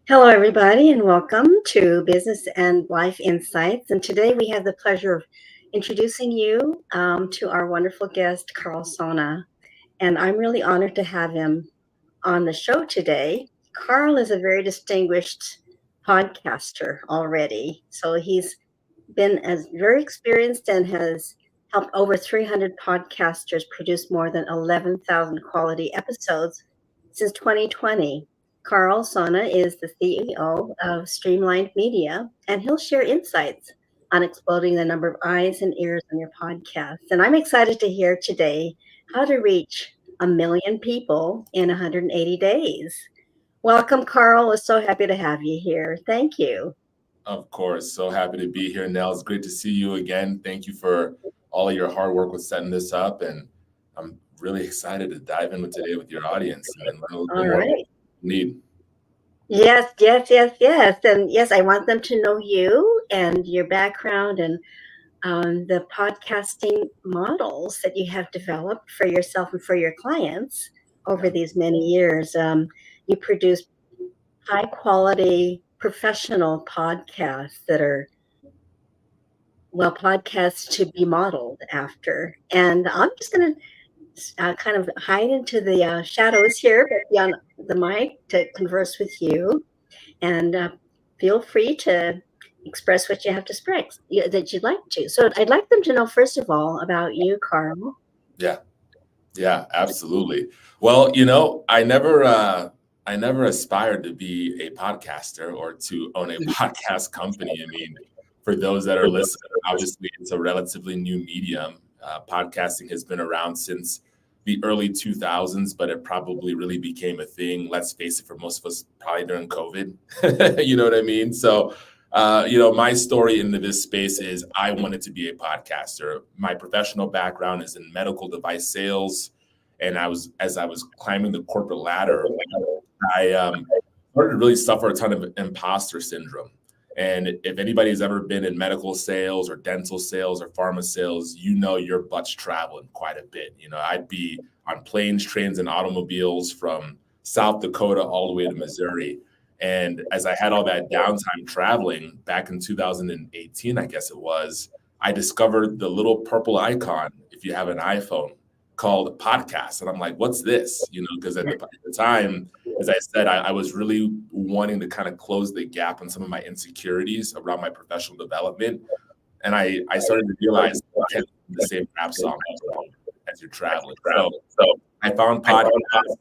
Hello, everybody, and welcome to Business and Life Insights. And today we have the pleasure of introducing you to our wonderful guest, Karl Sona. And I'm really honored to have him on the show today. Karl is a very distinguished podcaster already. So he's been very experienced and has helped over 300 podcasters produce more than 11,000 quality episodes since 2020. Karl Sona is the CEO of Streamlined Media, and he'll share insights on exploding the number of eyes and ears on your podcast. And I'm excited to hear today how to reach 1 million people in 180 days. Welcome, Karl. We're so happy to have you here. Thank you. Of course. So happy to be here, Nell. It's great to see you again. Thank you for all of your hard work with setting this up. And I'm really excited to dive in today with your audience and learn a little bit more about what you need. Yes. And yes, I want them to know you and your background and the podcasting models that you have developed for yourself and for your clients over these many years. You produce high quality professional podcasts that are, well, podcasts to be modeled after. And I'm just going to kind of hide into the shadows here, but be on the mic to converse with you. And feel free to express what you have to express that you'd like to. So I'd like them to know, first of all, about you, Karl. Yeah, absolutely. Well, I never aspired to be a podcaster or to own a podcast company. I mean, for those that are listening, obviously it's a relatively new medium. Podcasting has been around since the early 2000s, but it probably really became a thing, let's face it, for most of us, probably during COVID. You know what I mean? So, my story into this space is I wanted to be a podcaster. My professional background is in medical device sales. And as I was climbing the corporate ladder, I started to really suffer a ton of imposter syndrome. And if anybody's ever been in medical sales or dental sales or pharma sales, your butt's traveling quite a bit. I'd be on planes, trains, and automobiles from South Dakota all the way to Missouri. And as I had all that downtime traveling back in 2018, I guess it was, I discovered the little purple icon, if you have an iPhone, called podcast. And I'm like, what's this? Because at the time, as I said, I was really wanting to kind of close the gap on some of my insecurities around my professional development. And I started to realize the same rap song as you're traveling. So I found podcasts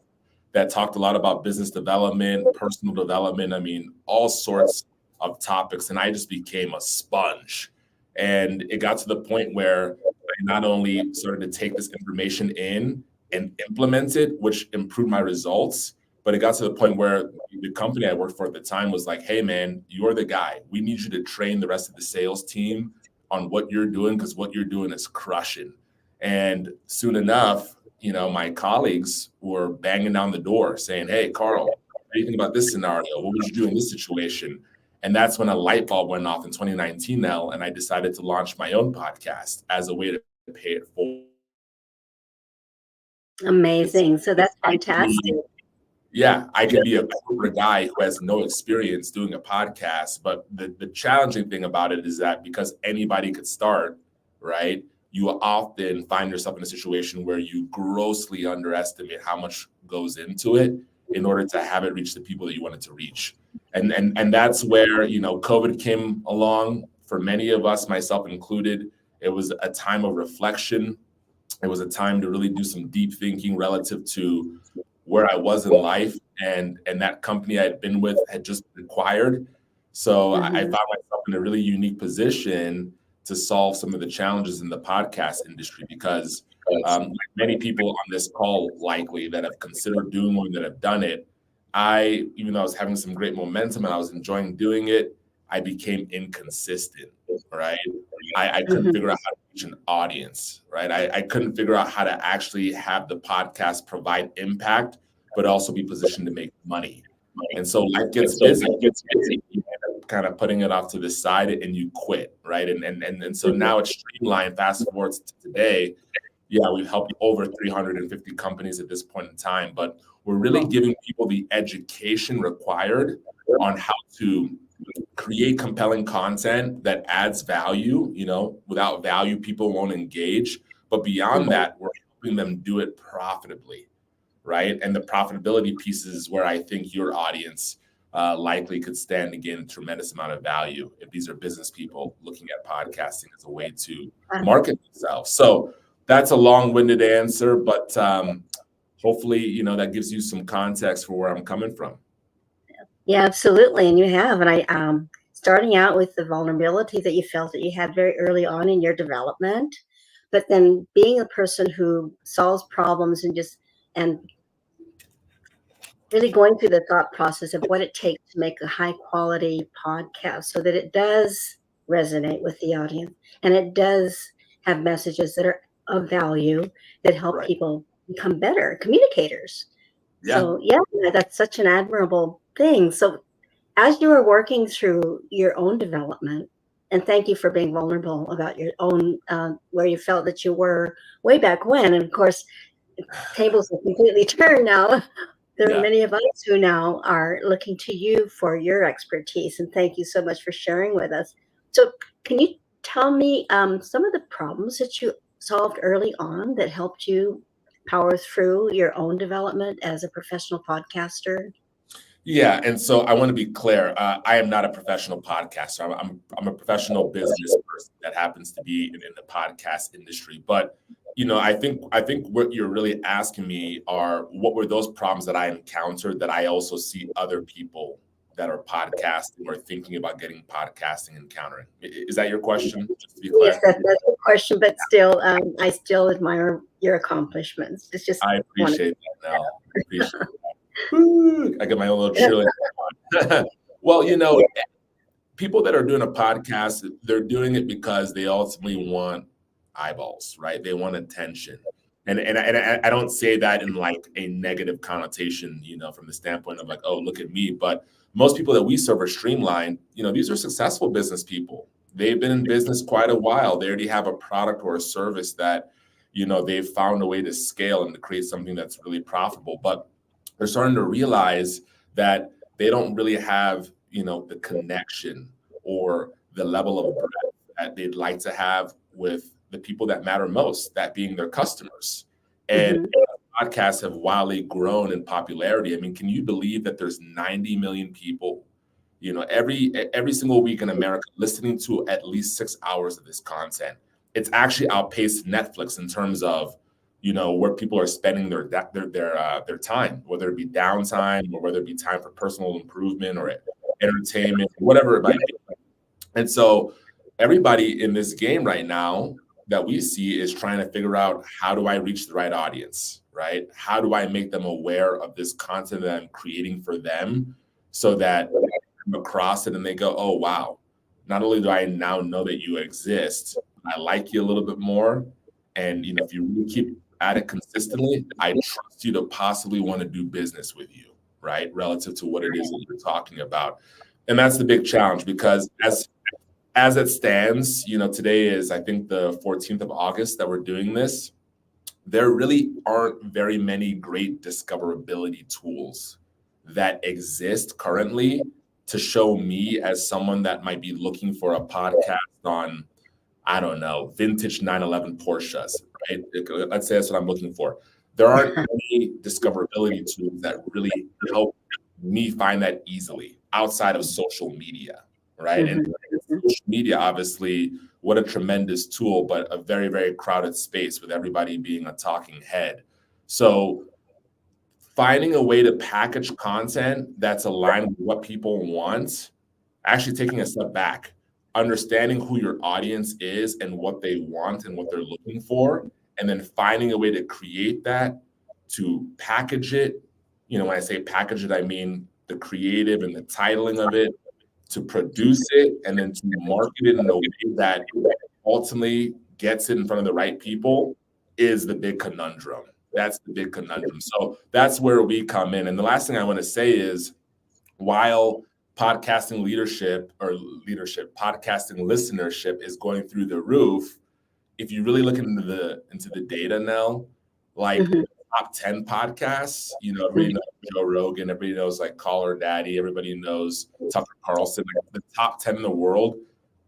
that talked a lot about business development, personal development. I mean, all sorts of topics. And I just became a sponge. And it got to the point where I not only started to take this information in and implement it, which improved my results, but it got to the point where the company I worked for at the time was like, hey, man, you're the guy. We need you to train the rest of the sales team on what you're doing, because what you're doing is crushing. And soon enough, my colleagues were banging down the door saying, hey, Karl, what do you think about this scenario? What would you do in this situation? And that's when a light bulb went off in 2019 now, and I decided to launch my own podcast as a way to pay it forward. Amazing. So that's fantastic. Yeah, I can be a corporate guy who has no experience doing a podcast, but the challenging thing about it is that because anybody could start, right? You often find yourself in a situation where you grossly underestimate how much goes into it in order to have it reach the people that you want it to reach. And that's where, COVID came along for many of us, myself included. It was a time of reflection. It was a time to really do some deep thinking relative to where I was in life, and that company I had been with had just been acquired. So I found myself in a really unique position to solve some of the challenges in the podcast industry because like many people on this call likely that have considered doing one, that have done it, even though I was having some great momentum and I was enjoying doing it, I became inconsistent, right? I couldn't figure out how to reach an audience, right? I couldn't figure out how to actually have the podcast provide impact, but also be positioned to make money. And so life gets busy. You end up kind of putting it off to the side and you quit, right? And so now it's Streamlined. Fast forward to today. Yeah, we've helped over 350 companies at this point in time, but we're really giving people the education required on how to create compelling content that adds value. Without value, people won't engage. But beyond that, we're helping them do it profitably, right? And the profitability piece is where I think your audience likely could stand to gain a tremendous amount of value if these are business people looking at podcasting as a way to market themselves. So that's a long-winded answer, but hopefully, that gives you some context for where I'm coming from. Yeah, absolutely. And you have. And I starting out with the vulnerability that you felt that you had very early on in your development, but then being a person who solves problems and really going through the thought process of what it takes to make a high quality podcast so that it does resonate with the audience and it does have messages that are of value that help people become better communicators. Yeah. So that's such an admirable thing. So as you were working through your own development, and thank you for being vulnerable about your own, where you felt that you were way back when. And of course, tables have completely turned now. There are many of us who now are looking to you for your expertise. And thank you so much for sharing with us. So can you tell me some of the problems that you solved early on that helped you power through your own development as a professional podcaster? Yeah, and so I want to be clear. I am not a professional podcaster. I'm a professional business person that happens to be in the podcast industry. But I think what you're really asking me are what were those problems that I encountered that I also see other people that are podcasting or thinking about getting podcasting encountering. Is that your question? Just to be clear. Yes, that's the question. But still, I still admire your accomplishments. It's just I appreciate that. Now, I appreciate that. I get my own little cheerleader. Well, people that are doing a podcast, they're doing it because they ultimately want eyeballs, right? They want attention. And I don't say that in like a negative connotation, from the standpoint of like, oh, look at me. But most people that we serve are Streamlined. These are successful business people. They've been in business quite a while. They already have a product or a service that, they've found a way to scale and to create something that's really profitable. But they're starting to realize that they don't really have, the connection or the level of breadth that they'd like to have with the people that matter most, that being their customers. And podcasts have wildly grown in popularity. I mean, can you believe that there's 90 million people, every single week in America listening to at least 6 hours of this content? It's actually outpaced Netflix in terms of where people are spending their time, whether it be downtime or whether it be time for personal improvement or entertainment, whatever it might be. And so everybody in this game right now that we see is trying to figure out, how do I reach the right audience, right? How do I make them aware of this content that I'm creating for them so that they come across it and they go, oh, wow, not only do I now know that you exist, I like you a little bit more. And, if you really keep at it consistently, I trust you to possibly want to do business with you, right? Relative to what it is that you're talking about. And that's the big challenge, because as as it stands, today is, I think, the 14th of August that we're doing this. There really aren't very many great discoverability tools that exist currently to show me as someone that might be looking for a podcast on, I don't know, vintage 911 Porsches, right? Let's say that's what I'm looking for. There aren't any discoverability tools that really help me find that easily outside of social media, right? And social media, obviously, what a tremendous tool, but a very, very crowded space with everybody being a talking head. So finding a way to package content that's aligned with what people want, actually taking a step back, understanding who your audience is and what they want and what they're looking for, and then finding a way to create that, to package it. When I say package it, I mean the creative and the titling of it, to produce it, and then to market it in a way that ultimately gets it in front of the right people is the big conundrum. That's the big conundrum. So that's where we come in. And the last thing I want to say is, while podcasting podcasting listenership is going through the roof, if you really look into the data now, like top 10 podcasts, everybody knows Joe Rogan, everybody knows like Call Her Daddy, everybody knows Tucker Carlson, like the top 10 in the world,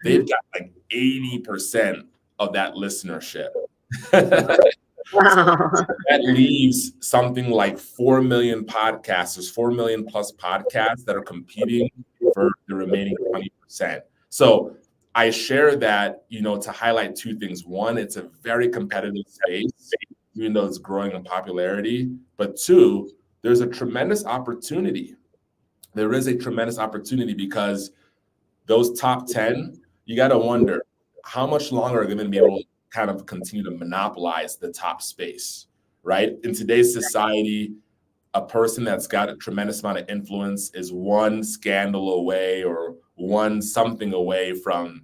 they've got like 80% of that listenership. Wow. So that leaves something like 4 million podcasters, 4 million plus podcasts that are competing for the remaining 20%. So I share that, to highlight two things. One, it's a very competitive space, even though it's growing in popularity. But two, there's a tremendous opportunity. There is a tremendous opportunity because those top 10, you got to wonder how much longer are they going to be able to kind of continue to monopolize the top space, right? In today's society, a person that's got a tremendous amount of influence is one scandal away or one something away from,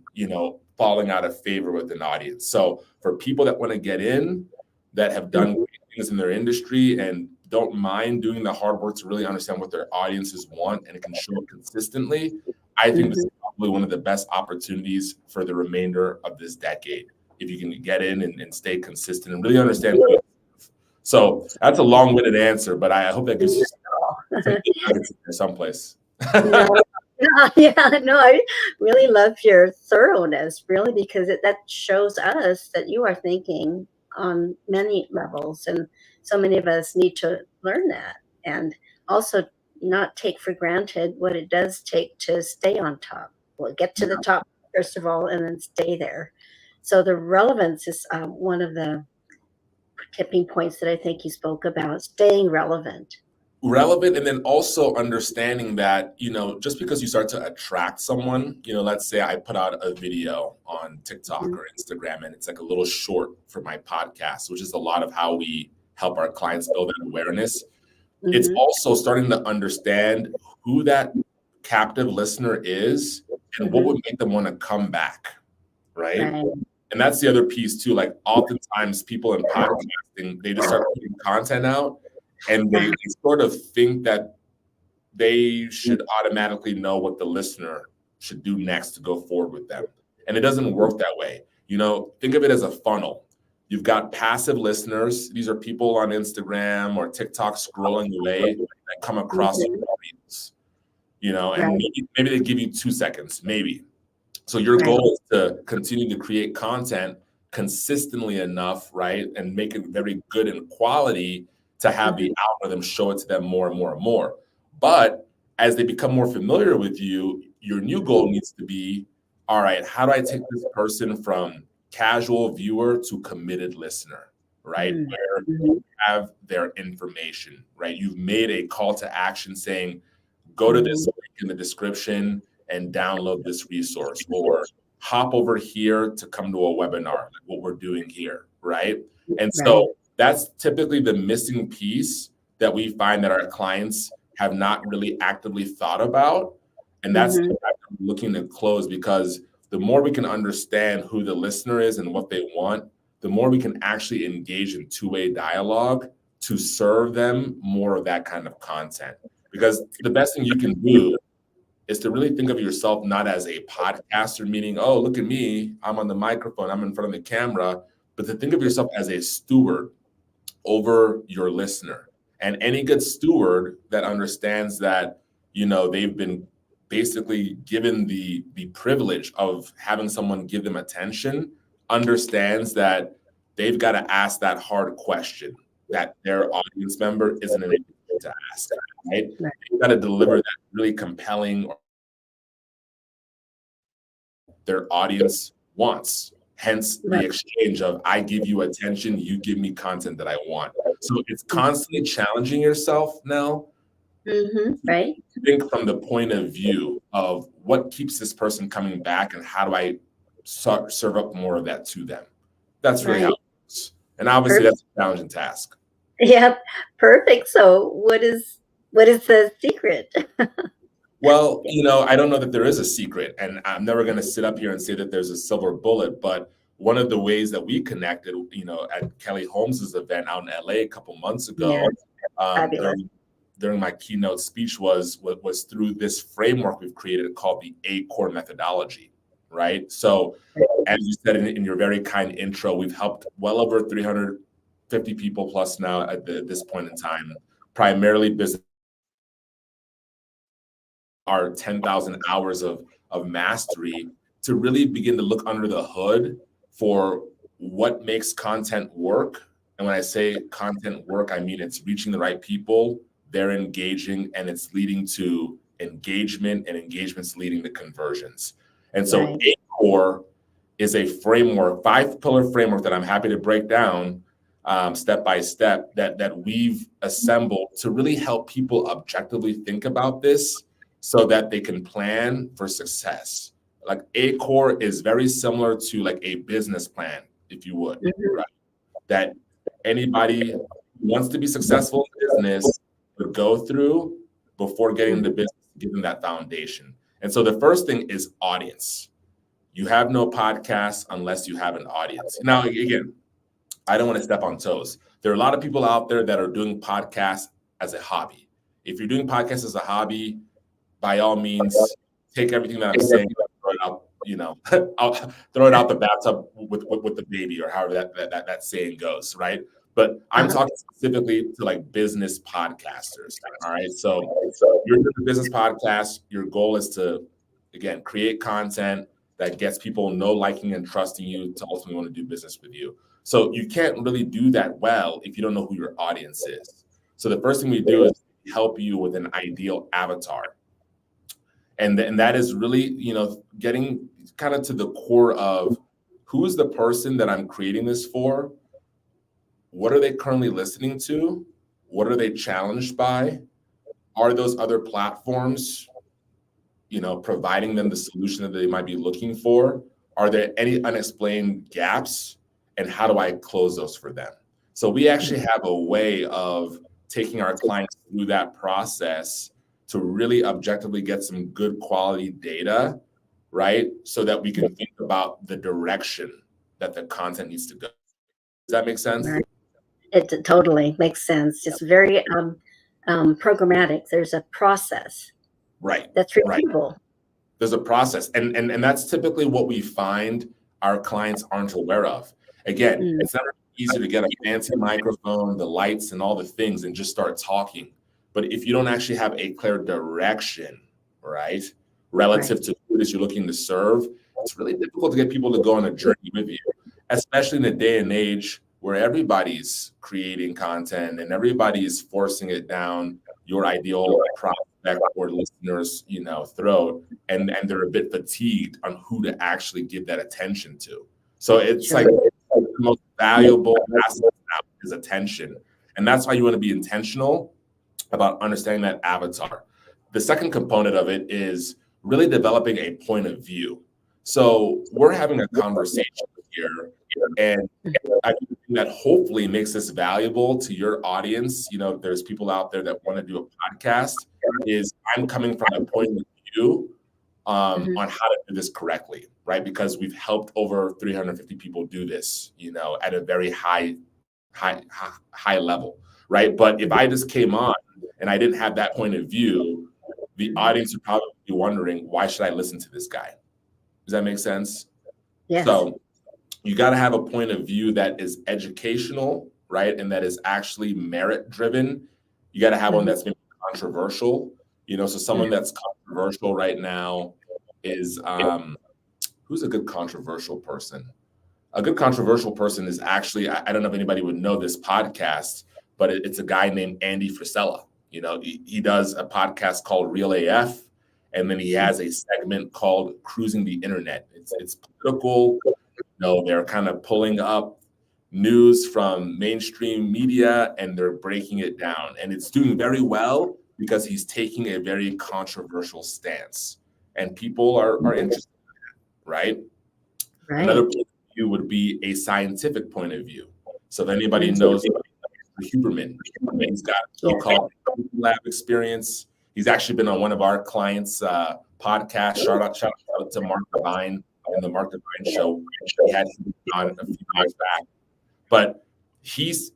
falling out of favor with an audience. So for people that want to get in, that have done great things in their industry and don't mind doing the hard work to really understand what their audiences want and it can show up consistently, I think this is probably one of the best opportunities for the remainder of this decade. If you can get in and stay consistent and really understand. So that's a long-winded answer, but I hope that gives you someplace. I really love your thoroughness, really, because that shows us that you are thinking on many levels, and so many of us need to learn that, and also not take for granted what it does take to stay on top. Well, get to the top first of all, and then stay there. So the relevance is one of the tipping points that I think you spoke about, staying relevant. And then also understanding that, just because you start to attract someone, let's say I put out a video on TikTok or Instagram and it's like a little short for my podcast, which is a lot of how we help our clients build that awareness. It's also starting to understand who that captive listener is and what would make them want to come back, right? And that's the other piece too. Like oftentimes people in podcasting, they just start putting content out and they sort of think that they should automatically know what the listener should do next to go forward with them. And it doesn't work that way. Think of it as a funnel. You've got passive listeners. These are people on Instagram or TikTok scrolling away that come across your audience, and maybe they give you 2 seconds, maybe. So your goal is to continue to create content consistently enough, right? And make it very good in quality to have the algorithm show it to them more and more and more. But as they become more familiar with you, your new goal needs to be, all right, how do I take this person from casual viewer to committed listener, right? Where you have their information, right? You've made a call to action saying, go to this link in the description and download this resource, or hop over here to come to a webinar, like what we're doing here, right? And so that's typically the missing piece that we find that our clients have not really actively thought about. And that's the gap I'm looking to close, because the more we can understand who the listener is and what they want, the more we can actually engage in two-way dialogue to serve them more of that kind of content. Because the best thing you can do is to really think of yourself not as a podcaster, meaning, oh, look at me, I'm on the microphone, I'm in front of the camera, but to think of yourself as a steward over your listener. And any good steward that understands that, they've been basically given the privilege of having someone give them attention, understands that they've got to ask that hard question that their audience member isn't able to ask, right? Right. They've got to deliver that really compelling their audience wants. Hence the exchange of I give you attention, you give me content that I want. So it's constantly challenging yourself now. Right. Think from the point of view of what keeps this person coming back and how do I serve up more of that to them. That's really how it works. And obviously that's a challenging task. Yep. Perfect. So what is the secret? Well, I don't know that there is a secret, and I'm never going to sit up here and say that there's a silver bullet, but one of the ways that we connected, at Kelly Holmes's event out in LA a couple months ago, during my keynote speech was through this framework we've created called the A-Core methodology, right? So as you said in your very kind intro, we've helped well over 350 people plus now at this point in time, primarily business. Our 10,000 hours of mastery to really begin to look under the hood for what makes content work. And when I say content work, I mean it's reaching the right people, they're engaging, and it's leading to engagement, and engagement's leading to conversions. And so A-Core is a framework, 5-pillar framework that I'm happy to break down step by step that we've assembled to really help people objectively think about this so that they can plan for success. Like A-Core is very similar to like a business plan, if you would, right? That anybody who wants to be successful in business would go through before getting into business, give them that foundation. And so the first thing is audience. You have no podcast unless you have an audience. Now, again, I don't want to step on toes. There are a lot of people out there that are doing podcasts as a hobby. If you're doing podcasts as a hobby, by all means, take everything that I'm saying, throw it out, I'll throw it out the bathtub with the baby, or however that saying goes, right? But I'm talking specifically to like business podcasters. All right. So you're doing a business podcast. Your goal is to, again, create content that gets people know, liking, and trusting you to ultimately want to do business with you. So you can't really do that well if you don't know who your audience is. So the first thing we do is help you with an ideal avatar. And that is really, getting kind of to the core of who is the person that I'm creating this for? What are they currently listening to? What are they challenged by? Are those other platforms, providing them the solution that they might be looking for? Are there any unexplained gaps? And how do I close those for them? So we actually have a way of taking our clients through that process to really objectively get some good quality data, right? So that we can think about the direction that the content needs to go. Does that make sense? Right. It totally makes sense. It's very programmatic. There's a process. Right. That's repeatable. Right. There's a process. And that's typically what we find our clients aren't aware of. Again, it's never easy to get a fancy microphone, the lights, and all the things and just start talking. But if you don't actually have a clear direction, right, relative to who it is you're looking to serve, it's really difficult to get people to go on a journey with you, especially in a day and age where everybody's creating content and everybody's forcing it down your ideal prospect or listener's, throat, and they're a bit fatigued on who to actually give that attention to. So it's like the most valuable asset now is attention. And that's why you want to be intentional about understanding that avatar. The second component of it is really developing a point of view. So we're having a conversation here, and I think that hopefully makes this valuable to your audience. There's people out there that want to do a podcast. Is I'm coming from a point of view on how to do this correctly, right? Because we've helped over 350 people do this, at a very high level, right? But if I just came on and I didn't have that point of view, the audience would probably be wondering, why should I listen to this guy? Does that make sense? Yes. So you got to have a point of view that is educational, right? And that is actually merit driven. You got to have one that's maybe controversial, so someone that's controversial right now is, who's a good controversial person? A good controversial person is actually, I don't know if anybody would know this podcast, but it's a guy named Andy Frisella. He does a podcast called Real AF, and then he has a segment called Cruising the Internet. It's political. They're kind of pulling up news from mainstream media and they're breaking it down. And it's doing very well because he's taking a very controversial stance. And people are interested in that, right? Another point of view would be a scientific point of view. So if anybody knows Huberman, he's got a so-called lab experience. He's actually been on one of our clients' podcasts. Shout out to Mark Devine and the Mark Devine Show. He had him on a few years back. But he's,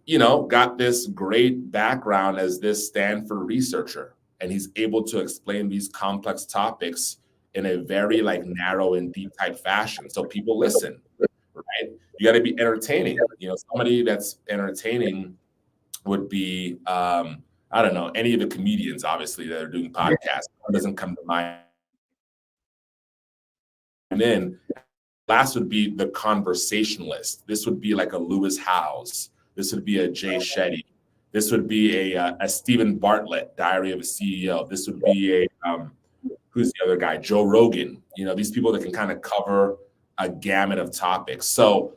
got this great background as this Stanford researcher, and he's able to explain these complex topics in a very narrow and deep type fashion. So people listen, right? You got to be entertaining. Somebody that's entertaining would be, I don't know, any of the comedians, obviously, that are doing podcasts. It doesn't come to mind. And then last would be the conversationalist. This would be like a Lewis Howes. This would be a Jay Shetty. This would be a Stephen Bartlett, Diary of a CEO. This would be who's the other guy? Joe Rogan. These people that can kind of cover a gamut of topics. So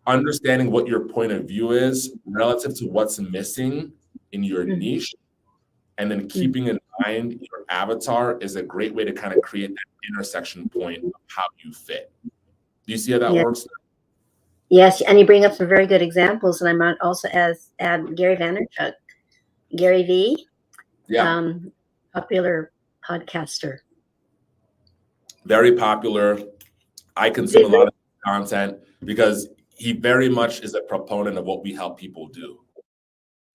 understanding what your point of view is relative to what's missing in your niche, and then keeping in mind your avatar is a great way to kind of create that intersection point of how you fit. Do you see how that works? Yes, and you bring up some very good examples, and I might also add Gary Vaynerchuk, Gary V, popular podcaster. Very popular. I consume a lot of content because he very much is a proponent of what we help people do.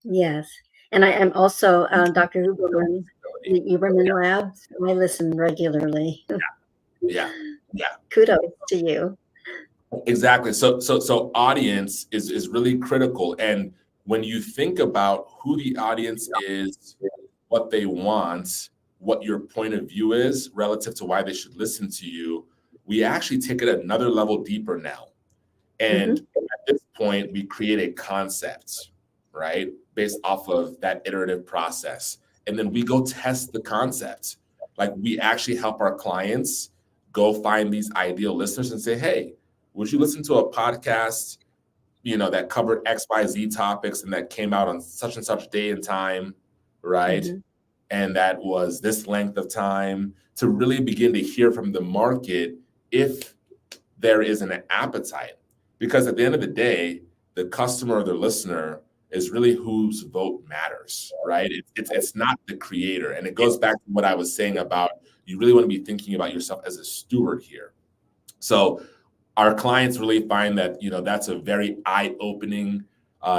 Yes, and I am also Dr. Huberman, Huberman Labs. I listen regularly. Yeah. Kudos to you. Exactly. So audience is really critical. And when you think about who the audience is, what they want, what your point of view is relative to why they should listen to you, we actually take it another level deeper now. And at this point, we create a concept, right, based off of that iterative process. And then we go test the concept. We actually help our clients go find these ideal listeners and say, hey, would you listen to a podcast, that covered XYZ topics and that came out on such and such day and time, right? And that was this length of time, to really begin to hear from the market if there is an appetite. Because at the end of the day, the customer or the listener is really whose vote matters, right? It's not the creator. And it goes back to what I was saying about you really want to be thinking about yourself as a steward here. So our clients really find that, that's a very eye-opening,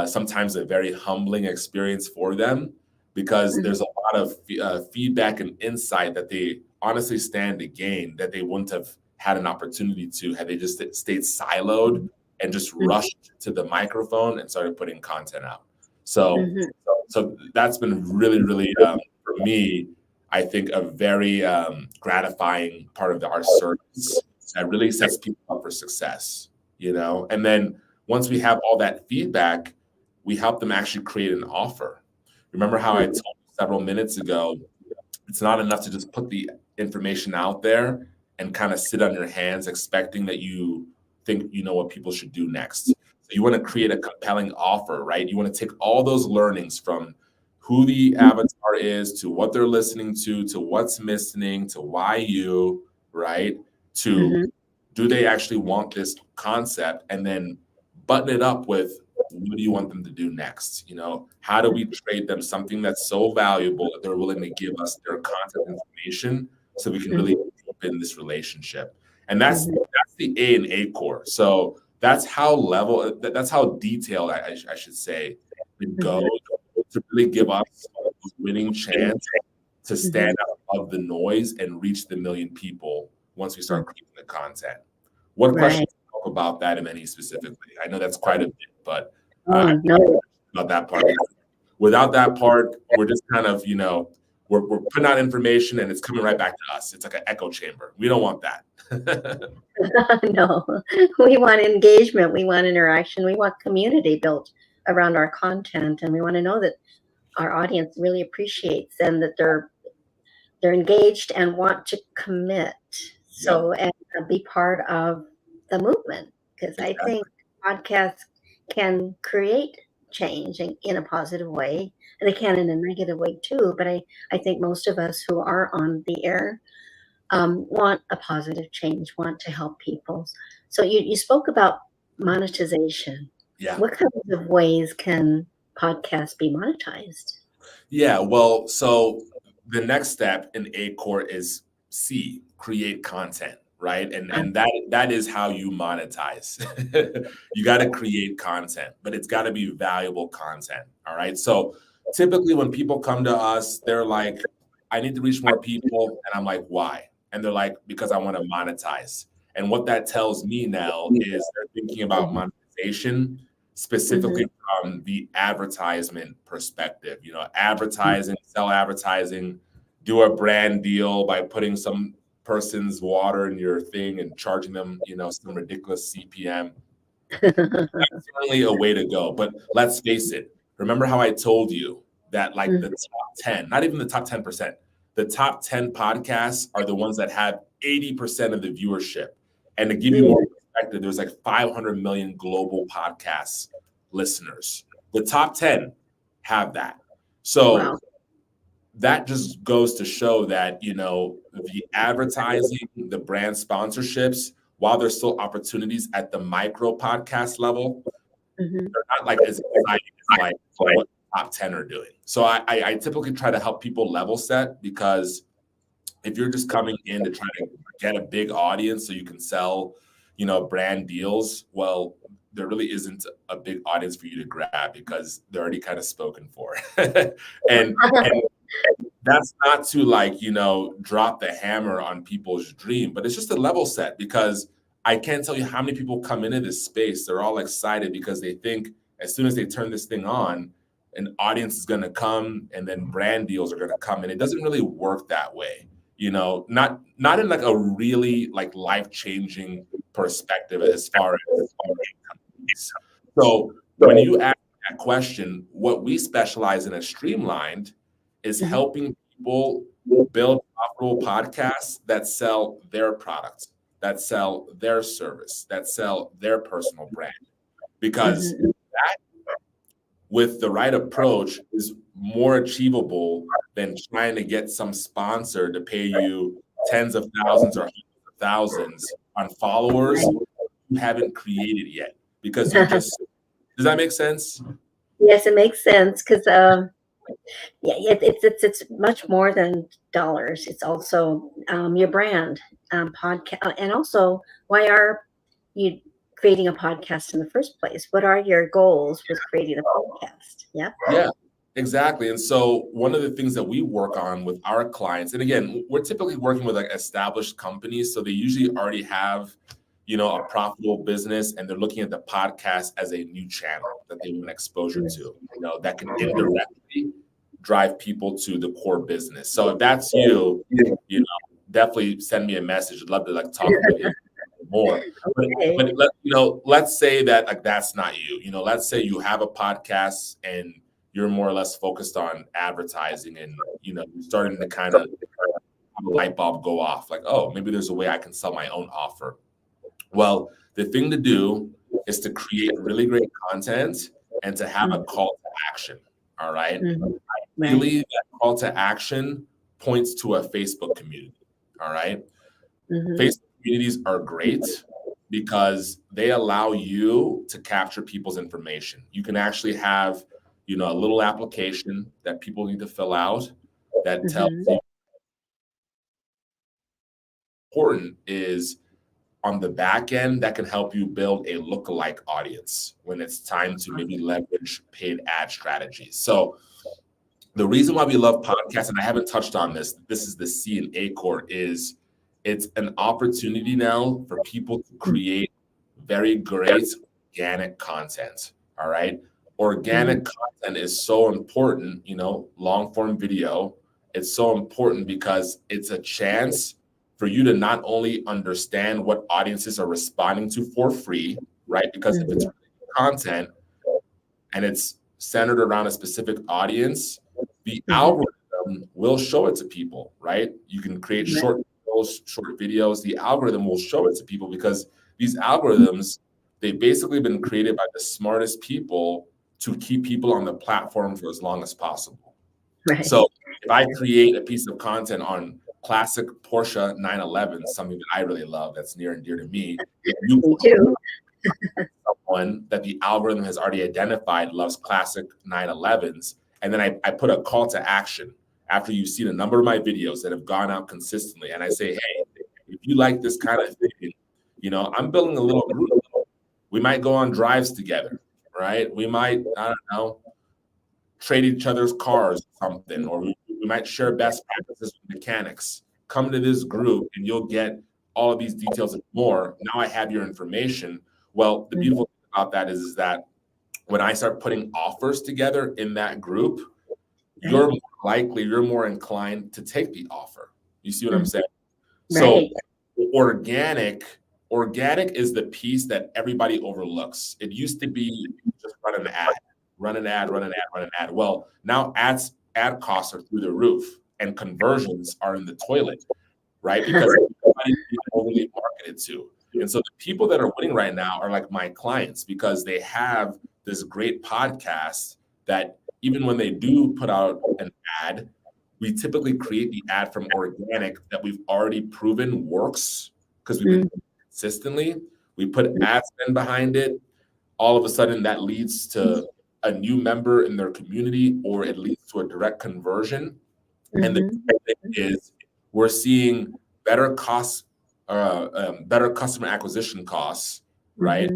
sometimes a very humbling experience for them, because there's a lot of feedback and insight that they honestly stand to gain that they wouldn't have had an opportunity to had they just stayed siloed and just rushed to the microphone and started putting content out. So that's been really, really, for me, I think a very gratifying part of our service that really sets people up for success, And then once we have all that feedback, we help them actually create an offer. Remember how I told you several minutes ago, it's not enough to just put the information out there and kind of sit on your hands expecting that you think you know what people should do next. So you want to create a compelling offer, right? You want to take all those learnings from who the avatar is, to what they're listening to what's missing, to why you, right? To do they actually want this concept, and then button it up with what do you want them to do next? How do we trade them something that's so valuable that they're willing to give us their content information so we can really deepen this relationship? And that's the A and A core. So that's how detailed I should say it goes to really give us a winning chance to stand out of the noise and reach the million people once we start creating the content. What questions about that, and any specifically? I know that's quite a bit, but No. about that part. Without that part, we're just kind of, we're putting out information and it's coming right back to us. It's like an echo chamber. We don't want that. No, we want engagement. We want interaction. We want community built around our content, and we want to know that our audience really appreciates and that they're engaged and want to commit. So and be part of the movement, because I think podcasts can create change in a positive way, and they can in a negative way too. But I think most of us who are on the air want a positive change, want to help people. So you spoke about monetization. Yeah. What kinds of ways can podcasts be monetized? Yeah, well, so the next step in A Court is C, create content, right? And that is how you monetize. You got to create content, but it's got to be valuable content. All right. So typically when people come to us, they're like, I need to reach more people. And I'm like, why? And they're like, because I want to monetize. And what that tells me now is they're thinking about monetization specifically from the advertisement perspective. Advertising, sell advertising, do a brand deal by putting some person's water in your thing and charging them, some ridiculous CPM. That's certainly a way to go. But let's face it. Remember how I told you that like the top 10, not even the top 10%, the top 10 podcasts are the ones that have 80% of the viewership. And to give you more perspective, there's like 500 million global podcast listeners. The top 10 have that. So that just goes to show that, the advertising, the brand sponsorships, while there's still opportunities at the micro podcast level, they're not like as exciting as like what the top 10 are doing. So I typically try to help people level set, because if you're just coming in to try to get a big audience so you can sell, brand deals, well, there really isn't a big audience for you to grab, because they're already kind of spoken for. and that's not to drop the hammer on people's dream, but it's just a level set, because I can't tell you how many people come into this space. They're all excited because they think as soon as they turn this thing on, an audience is going to come and then brand deals are going to come. And it doesn't really work that way. Not in like a really like life-changing perspective as far as companies. So when you ask that question, what we specialize in at Streamlined is helping people build profitable podcasts that sell their products, that sell their service, that sell their personal brand. Because that, with the right approach, is more achievable than trying to get some sponsor to pay you tens of thousands or hundreds of thousands on followers you haven't created yet. Because does that make sense? Yes, it makes sense, because it's much more than dollars. It's also your brand, podcast, and also why are you creating a podcast in the first place? What are your goals with creating a podcast? Yeah, exactly. And so one of the things that we work on with our clients, and again, we're typically working with like established companies, so they usually already have a profitable business, and they're looking at the podcast as a new channel that they want exposure to, that can indirectly drive people to the core business. So if that's you, definitely send me a message. I'd love to talk with you more. But let's say that like that's not you. Let's say you have a podcast and you're more or less focused on advertising, and you're starting to kind of have a light bulb go off, like, oh, maybe there's a way I can sell my own offer. Well, the thing to do is to create really great content and to have a call to action. All right. Really, that call to action points to a Facebook community. All right. Facebook communities are great because they allow you to capture people's information. You can actually have, a little application that people need to fill out that tells you. Important is on the back end that can help you build a lookalike audience when it's time to maybe leverage paid ad strategies. So The reason why we love podcasts, and I haven't touched on this, this is the C and A core, is it's an opportunity now for people to create very great organic content. All right. Organic content is so important, long form video. It's so important because it's a chance for you to not only understand what audiences are responding to for free, right? Because if it's content and it's centered around a specific audience, the algorithm will show it to people, right? You can create short videos. The algorithm will show it to people because these algorithms, they've basically been created by the smartest people to keep people on the platform for as long as possible. Right. So if I create a piece of content on classic Porsche 911, something that I really love, that's near and dear to me, me too. Someone that the algorithm has already identified loves classic 911s, and then I put a call to action after you've seen a number of my videos that have gone out consistently, and I say, hey, if you like this kind of thing, I'm building a little group. We might go on drives together, right? We might, I don't know, trade each other's cars or something, or we might share best practices with mechanics. Come to this group and you'll get all of these details and more. Now I have your information. Well, the beautiful thing about that is that when I start putting offers together in that group, you're more inclined to take the offer. You see what I'm saying? Right. So organic is the piece that everybody overlooks. It used to be just run an ad. Well, now ad costs are through the roof and conversions are in the toilet, right? Because everybody's being overly marketed to. And so the people that are winning right now are like my clients because they have this great podcast that even when they do put out an ad, we typically create the ad from organic that we've already proven works because we've been consistently. We put ad spend behind it. All of a sudden that leads to a new member in their community, or it leads to a direct conversion. And the thing is we're seeing better customer acquisition costs, right?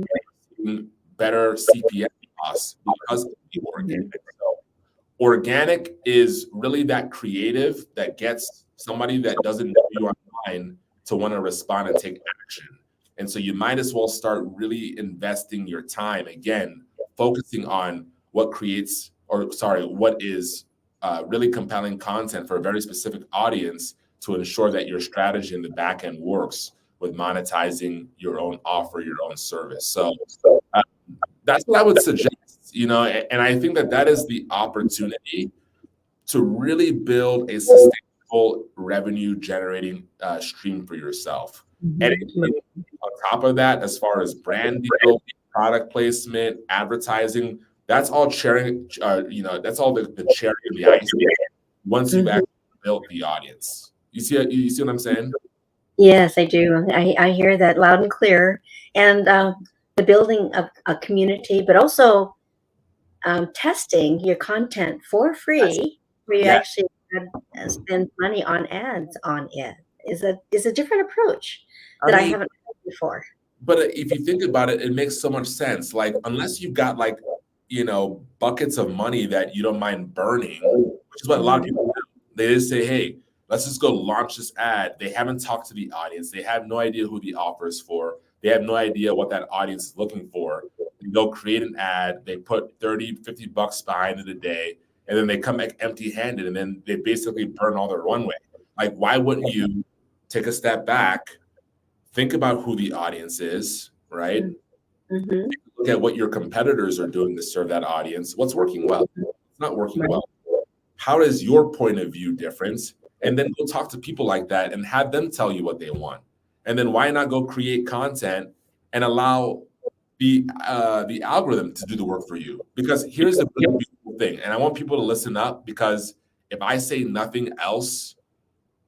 Better CPM costs because of the organic. So organic is really that creative that gets somebody that doesn't know you online to want to respond and take action. And so you might as well start really investing your time, again, focusing on what is really compelling content for a very specific audience to ensure that your strategy in the back end works with monetizing your own offer, your own service. So that's what I would suggest, and I think that is the opportunity to really build a sustainable revenue generating stream for yourself. And on top of that, as far as brand deal, product placement, advertising, that's all sharing, that's all the cherry of the iceberg once you've actually built the audience. You see what I'm saying? Yes, I do. I hear that loud and clear. And the building of a community, but also testing your content for free, where you actually spend money on ads on it, is a different approach that I haven't heard before. But if you think about it, it makes so much sense. Like, unless you've got buckets of money that you don't mind burning, which is what a lot of people do. They just say, hey, let's just go launch this ad. They haven't talked to the audience. They have no idea who the offer is for. They have no idea what that audience is looking for. They go create an ad. They put $30-$50 behind it a day, and then they come back empty-handed, and then they basically burn all their runway. Like, why wouldn't you take a step back, think about who the audience is, right? Look at what your competitors are doing to serve that audience. What's working well? It's not working well. How is your point of view different? And then go talk to people like that and have them tell you what they want. And then why not go create content and allow the algorithm to do the work for you? Because here's the really beautiful thing, and I want people to listen up, because if I say nothing else,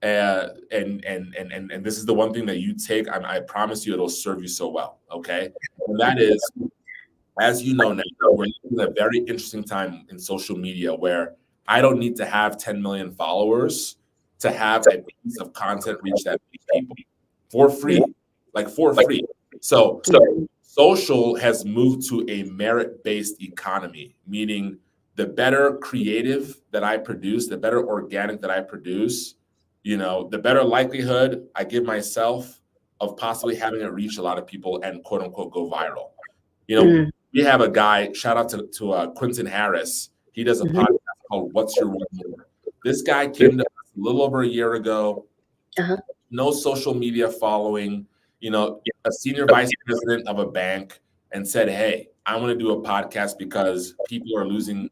and this is the one thing that you take, I promise you it'll serve you so well, okay? And that is, as you know now, we're in a very interesting time in social media where I don't need to have 10 million followers to have a piece of content reach that many people for free, for free. So social has moved to a merit-based economy, meaning the better creative that I produce, the better organic that I produce, the better likelihood I give myself of possibly having it reach a lot of people and quote unquote go viral. We have a guy, shout out to Quentin Harris. He does a podcast called What's Your One More? This guy came to us a little over a year ago, no social media following, a senior vice president of a bank, and said, hey, I want to do a podcast because people are losing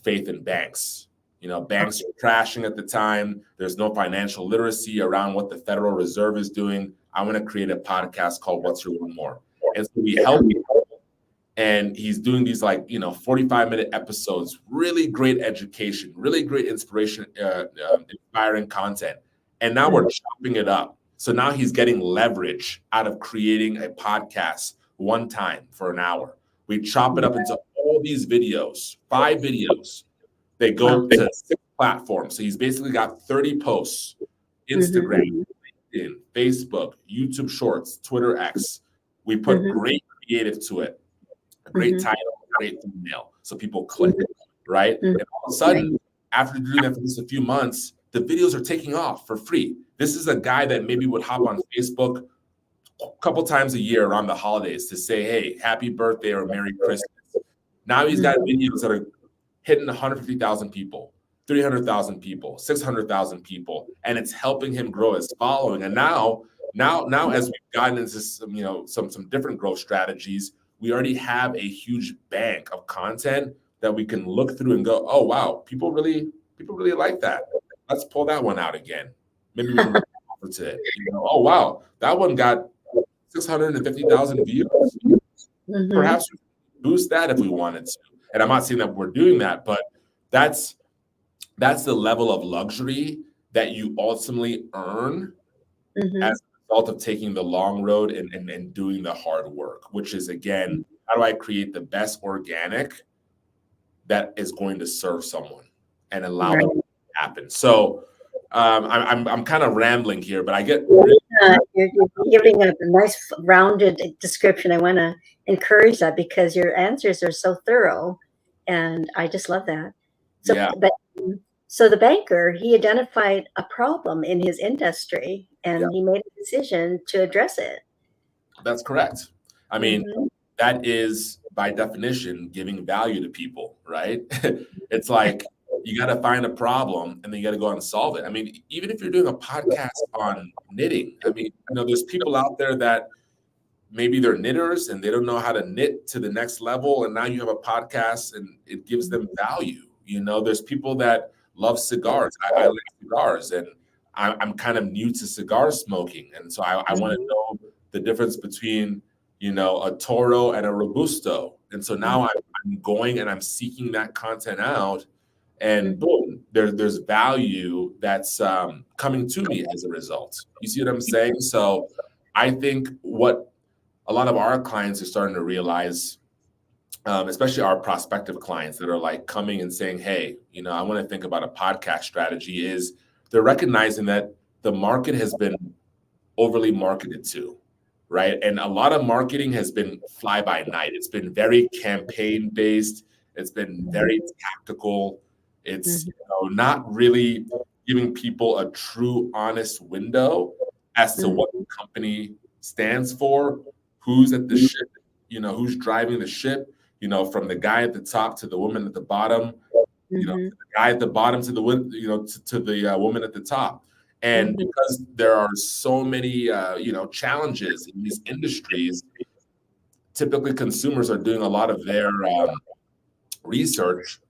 faith in banks. Banks were crashing at the time. There's no financial literacy around what the Federal Reserve is doing. I want to create a podcast called What's Your One More? And so we help people. And he's doing these 45-minute episodes, really great education, really great inspiration, inspiring content. And now we're chopping it up. So now he's getting leverage out of creating a podcast one time for an hour. We chop it up into all these videos, 5 videos. They go to 6 platforms. So he's basically got 30 posts, Instagram, LinkedIn, Facebook, YouTube Shorts, Twitter X. We put great creative to it, a great title, great thumbnail, so people click, right? And all of a sudden, after doing that for just a few months, the videos are taking off for free. This is a guy that maybe would hop on Facebook a couple times a year around the holidays to say, hey, happy birthday or Merry Christmas. Now he's got videos that are hitting 150,000 people, 300,000 people, 600,000 people, and it's helping him grow his following. And now as we've gotten into some different growth strategies, we already have a huge bank of content that we can look through and go, oh wow, people really like that. Let's pull that one out again. Maybe we can offer to it. Oh wow, that one got 650,000 views. Perhaps we can boost that if we wanted to. And I'm not saying that we're doing that, but that's the level of luxury that you ultimately earn as a result of taking the long road and doing the hard work, which is, again, how do I create the best organic that is going to serve someone and allow it to happen? So I'm kind of rambling here, but I get you're giving a nice rounded description. I want to encourage that because your answers are so thorough, and I just love that. So the banker, he identified a problem in his industry, and he made a decision to address it. That's correct. I mean, that is by definition giving value to people, right? It's like you got to find a problem and then you got to go out and solve it. I mean, even if you're doing a podcast on knitting, I mean, there's people out there that maybe they're knitters and they don't know how to knit to the next level. And now you have a podcast and it gives them value. There's people that love cigars. I like cigars, and I'm kind of new to cigar smoking. And so I want to know the difference between, a Toro and a Robusto. And so now I'm going and I'm seeking that content out. And boom, there's value that's coming to me as a result. You see what I'm saying? So I think what a lot of our clients are starting to realize, especially our prospective clients that are coming and saying, hey, I want to think about a podcast strategy, is they're recognizing that the market has been overly marketed to, right? And a lot of marketing has been fly by night. It's been very campaign based. It's been very tactical. It's not really giving people a true, honest window as to what the company stands for, who's at the ship, who's driving the ship, from the guy at the top to the woman at the bottom, the guy at the bottom to the woman at the top. And because there are so many challenges in these industries, typically consumers are doing a lot of their research,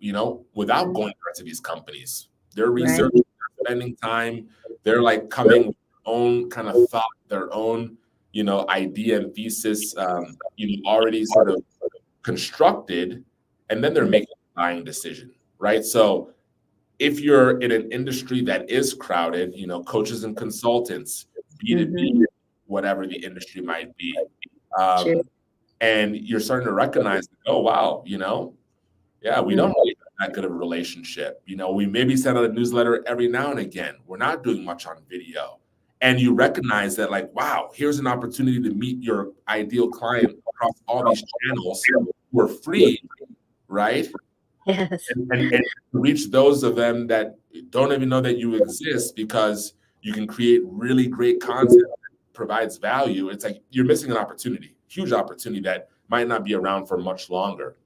without going to these companies. They're researching, they're spending time, they're coming with their own kind of thought, their own, idea and thesis, already sort of constructed, and then they're making a buying decision, right? So if you're in an industry that is crowded, coaches and consultants, B2B, whatever the industry might be, and you're starting to recognize, oh, wow, we don't really have that good of a relationship. We maybe send out a newsletter every now and again. We're not doing much on video. And you recognize that, wow, here's an opportunity to meet your ideal client across all these channels who are free, right? Yes. and reach those of them that don't even know that you exist, because you can create really great content that provides value. It's like you're missing an opportunity, huge opportunity that might not be around for much longer.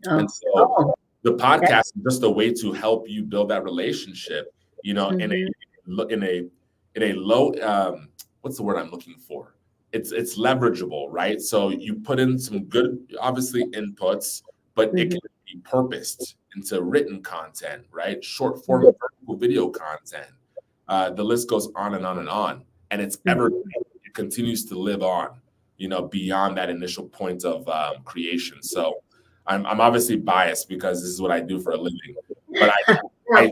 And so Oh, the that, podcast is just a way to help you build that relationship, in a low, what's the word I'm looking for? It's leverageable, right? So you put in some good, obviously, inputs, but it can be purposed into written content, right? Short form vertical video content. The list goes on and on and on, and it's evergreen. It continues to live on, beyond that initial point of creation. So I'm obviously biased because this is what I do for a living, but I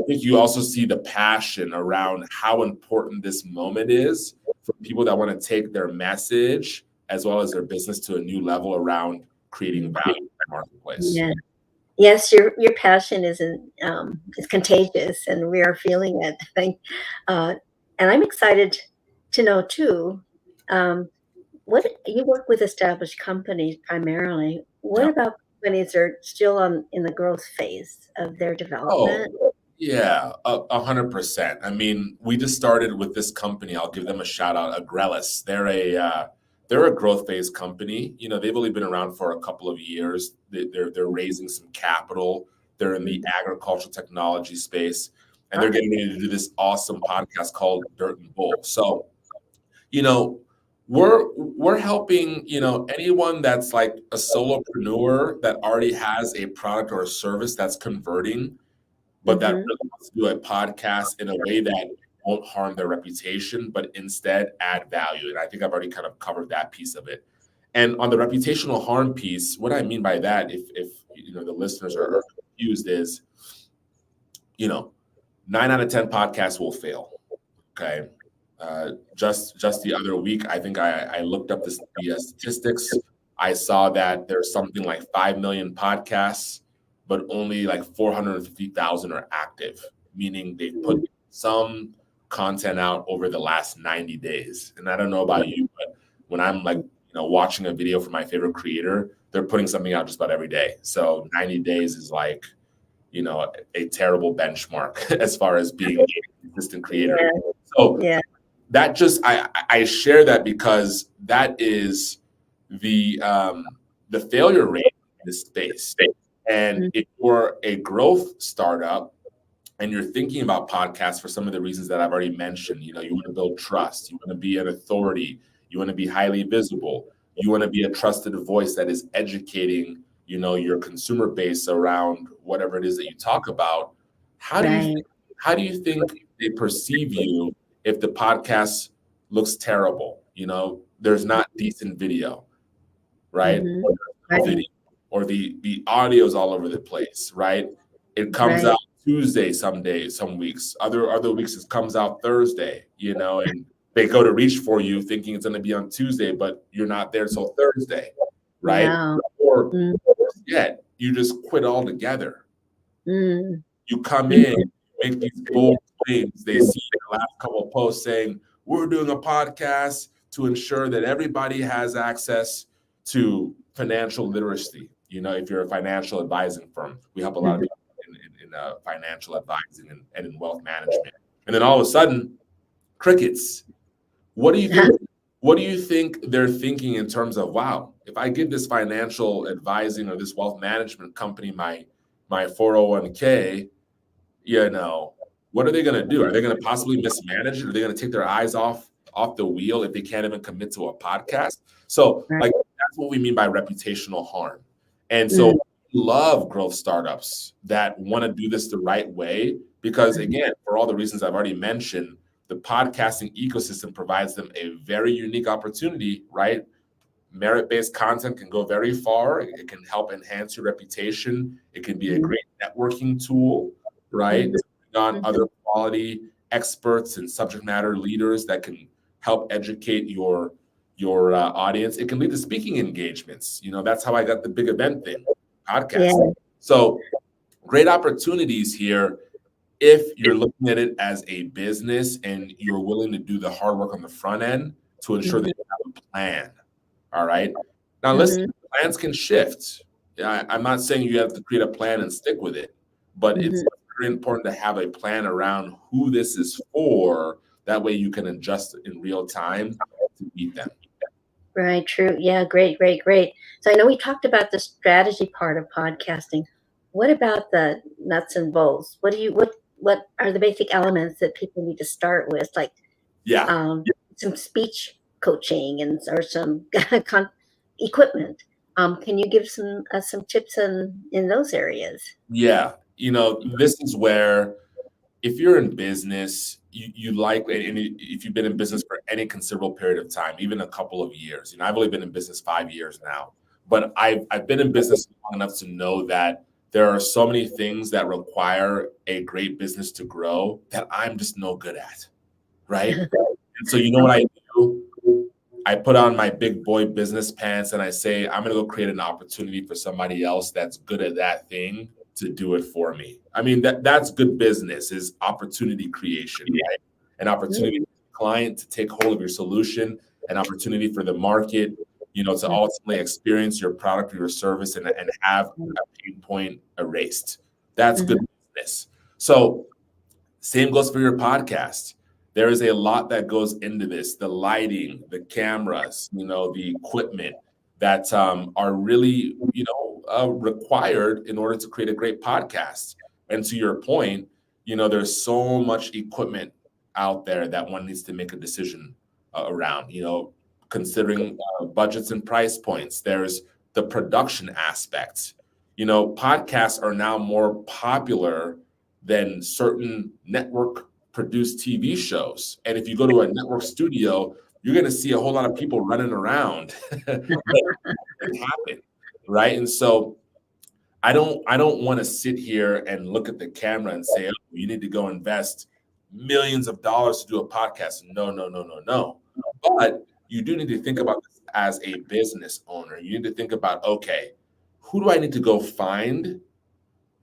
think you also see the passion around how important this moment is for people that want to take their message as well as their business to a new level around creating value in the marketplace. yeah. Yes, your passion is contagious, and we are feeling it. I think, and I'm excited to know too. Um, what you work with established companies primarily. What Yeah. about companies that are still in the growth phase of their Oh, development? yeah, 100%. I mean, we just started with this company. I'll give them a shout out, Agrellis. They're a growth phase company. They've only been around for a couple of years. They're raising some capital. They're in the agricultural technology space, and they're getting ready to do this awesome podcast called Dirt and Bull. So, you know, we're helping, anyone that's like a solopreneur that already has a product or a service that's converting, but that really wants to do a podcast in a way that won't harm their reputation, but instead add value. And I think I've already kind of covered that piece of it. And on the reputational harm piece, what I mean by that, if the listeners are confused, is 9 out of 10 podcasts will fail. Okay. Just the other week, I think I looked up the statistics. I saw that there's something like 5 million podcasts, but only like 450,000 are active, meaning they've put some content out over the last 90 days. And I don't know about you, but when I'm like, watching a video from my favorite creator, they're putting something out just about every day. So 90 days is like, a terrible benchmark as far as being a consistent creator. So that just, I share that because that is the failure rate in this space. And if you're a growth startup and you're thinking about podcasts for some of the reasons that I've already mentioned, you want to build trust, you want to be an authority, you want to be highly visible, you want to be a trusted voice that is educating, your consumer base around whatever it is that you talk about. How do you think they perceive you if the podcast looks terrible? There's not decent video, right? Or the audio's all over the place, right? It comes out Tuesday some days, some weeks. Other weeks it comes out Thursday, and they go to reach for you thinking it's going to be on Tuesday, but you're not there till Thursday, right? Or yet you just quit altogether. You come in, make these bold claims. They see the last couple of posts saying, we're doing a podcast to ensure that everybody has access to financial literacy. If you're a financial advising firm, we help a lot of people in financial advising and in wealth management. And then all of a sudden, crickets. What do you think? What do you think they're thinking in terms of, wow, if I give this financial advising or this wealth management company my 401k, what are they going to do? Are they going to possibly mismanage it? Are they going to take their eyes off the wheel if they can't even commit to a podcast? So like, that's what we mean by reputational harm. And so we love growth startups that want to do this the right way, because again, for all the reasons I've already mentioned, the podcasting ecosystem provides them a very unique opportunity, right? Merit-based content can go very far. It can help enhance your reputation. It can be a great networking tool, right? On other quality experts and subject matter leaders that can help educate your audience. It can lead to speaking engagements. That's how I got the big event thing, podcast. So great opportunities here if you're looking at it as a business and you're willing to do the hard work on the front end to ensure that you have a plan. All right. Now, listen, plans can shift. I'm not saying you have to create a plan and stick with it, but it's very important to have a plan around who this is for. That way you can adjust it in real time to meet them. Right, true. Yeah, great, great, great. So I know we talked about the strategy part of podcasting. What about the nuts and bolts? What are the basic elements that people need to start with, like Yeah. some speech coaching or some equipment? Can you give some tips in those areas? Yeah. This is where if you're in business, you like, and if you've been in business for any considerable period of time, even a couple of years, I've only been in business 5 years now, but I've been in business long enough to know that there are so many things that require a great business to grow that I'm just no good at, right? And so you know what I do? I put on my big boy business pants and I say, I'm going to go create an opportunity for somebody else that's good at that thing to do it for me. I mean, that's good business, is opportunity creation, right? An opportunity for the client to take hold of your solution, an opportunity for the market, to ultimately experience your product or your service and have a pain point erased. That's good business. So same goes for your podcast. There is a lot that goes into this: the lighting, the cameras, the equipment that are really, required in order to create a great podcast. And to your point, there's so much equipment out there that one needs to make a decision around, considering budgets and price points. There's the production aspects. Podcasts are now more popular than certain network produced TV shows. And if you go to a network studio, you're going to see a whole lot of people running around. It happen, right? And so I don't want to sit here and look at the camera and say, oh, you need to go invest millions of dollars to do a podcast. No. But you do need to think about this as a business owner. You need to think about, okay, who do I need to go find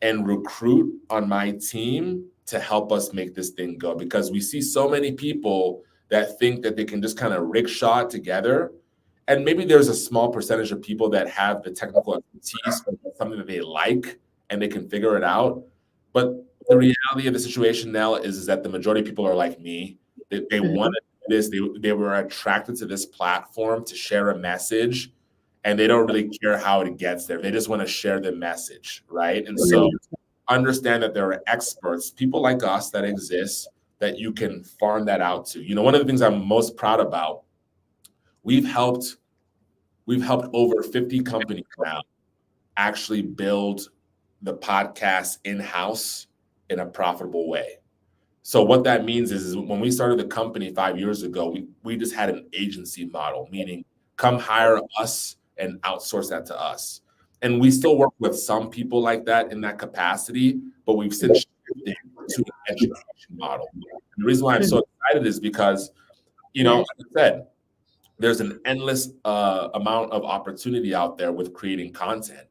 and recruit on my team to help us make this thing go? Because we see so many people that think that they can just kind of rickshaw it together. And maybe there's a small percentage of people that have the technical expertise, something that they like, and they can figure it out. But the reality of the situation now is that the majority of people are like me. They want to do this. They were attracted to this platform to share a message, and they don't really care how it gets there. They just want to share the message, right? And so understand that there are experts, people like us that exist, that you can farm that out to. One of the things I'm most proud about, we've helped over 50 companies now actually build the podcast in-house in a profitable way. So what that means is when we started the company 5 years ago, we just had an agency model, meaning come hire us and outsource that to us. And we still work with some people like that in that capacity, but we've since shifted to an education model. And the reason why I'm so excited is because, like I said, there's an endless amount of opportunity out there with creating content.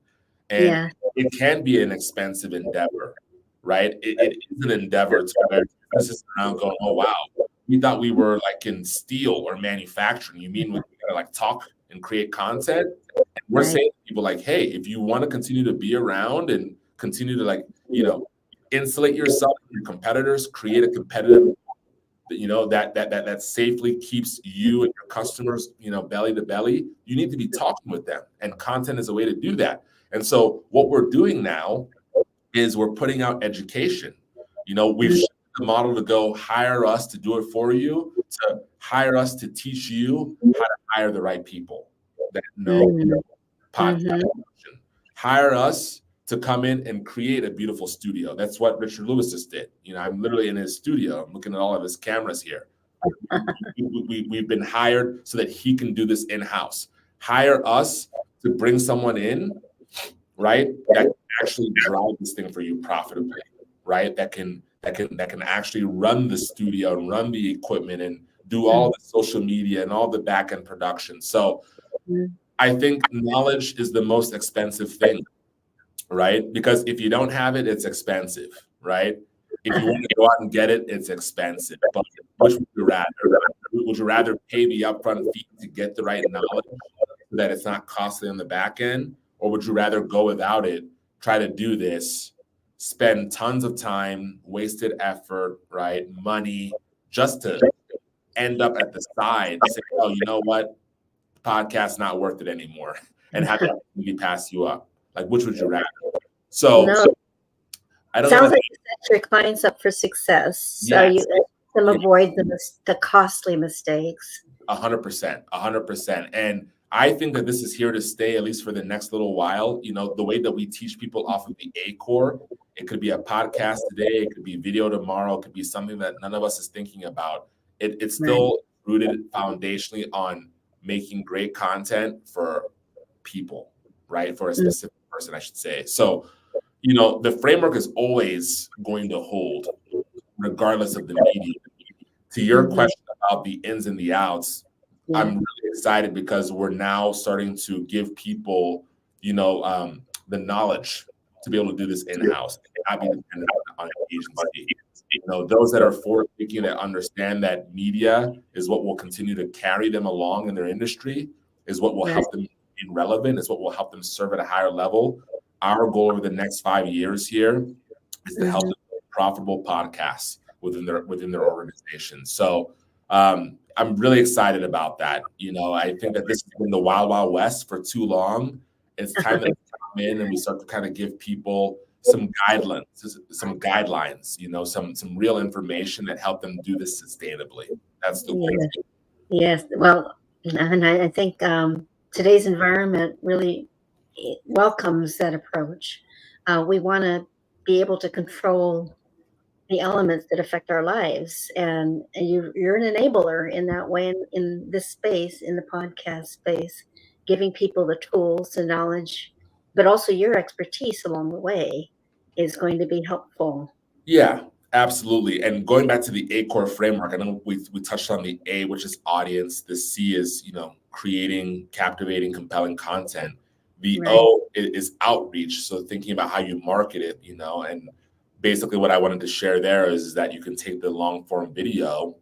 And it can be an expensive endeavor, right? It is an endeavor to where businesses around going, oh, wow, we thought we were like in steel or manufacturing. You mean we gotta like talk and create content? And we're saying to people like, hey, if you want to continue to be around and continue to insulate yourself from your competitors, create a competitive that safely keeps you and your customers, belly to belly, you need to be talking with them. And content is a way to do that. And so what we're doing now is we're putting out education. We've shifted the model to go hire us to do it for you, to hire us to teach you how to hire the right people that know podcast production. Hire us to come in and create a beautiful studio. That's what Richard Lewis just did. I'm literally in his studio. I'm looking at all of his cameras here. We've been hired so that he can do this in-house. Hire us to bring someone in, right, that can actually drive this thing for you profitably, right? That can actually run the studio and run the equipment and do all the social media and all the back-end production. So I think knowledge is the most expensive thing, right? Because if you don't have it, it's expensive, right? If you want to go out and get it, it's expensive. But which would you rather? Would you rather pay the upfront fee to get the right knowledge so that it's not costly on the back end? Or would you rather go without it, try to do this, spend tons of time, wasted effort, right? Money, just to end up at the side, say, oh, you know what? Podcast's not worth it anymore. And have that opportunity pass you up. Like, which would you rather? So No, I don't sounds know. like you set your clients up for success. So Yes. you let them avoid the costly mistakes. 100%, 100%. And I think that this is here to stay, at least for the next little while. You know, the way that we teach people off of the A core, it could be a podcast today, it could be video tomorrow, it could be something that none of us is thinking about. It's still rooted foundationally on making great content for people, right? For a specific person, I should say. So, you know, the framework is always going to hold, regardless of the medium. To your question about the ins and the outs, I'm really excited because we're now starting to give people, you know, the knowledge to be able to do this in-house and not be dependent on an agency. You know, those that are forward thinking, that understand that media is what will continue to carry them along in their industry, is what will help them be relevant, is what will help them serve at a higher level. Our goal over the next 5 years here is to help them build profitable podcasts within their organization. So I'm really excited about that. You know, I think that this has been the wild, wild west for too long. It's time that we come in and we start to kind of give people some guidelines, you know, some real information that help them do this sustainably. That's the goal. Yes. Well, and I think today's environment really welcomes that approach. We want to be able to control the elements that affect our lives, and you're an enabler in that way, in this space, in the podcast space, giving people the tools, the knowledge, but also your expertise along the way is going to be helpful. Yeah, absolutely. And going back to the A core framework, I know we touched on the A, which is audience. The C is, you know, creating captivating, compelling content. The O is outreach. So thinking about how you market it, you know, and basically what I wanted to share there is that you can take the long form video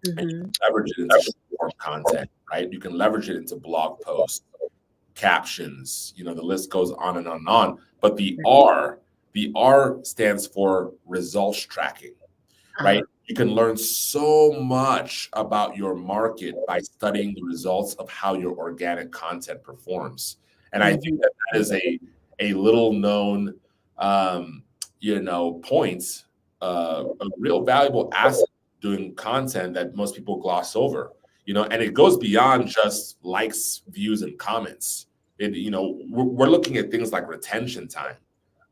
and you can leverage it into short form content, right? You can leverage it into blog posts, captions, you know, the list goes on and on and on. But the R stands for results tracking, right? You can learn so much about your market by studying the results of how your organic content performs. And I think that is a little known, you know, point, a real valuable asset doing content that most people gloss over, you know, and it goes beyond just likes, views, and comments. You know, we're looking at things like retention time.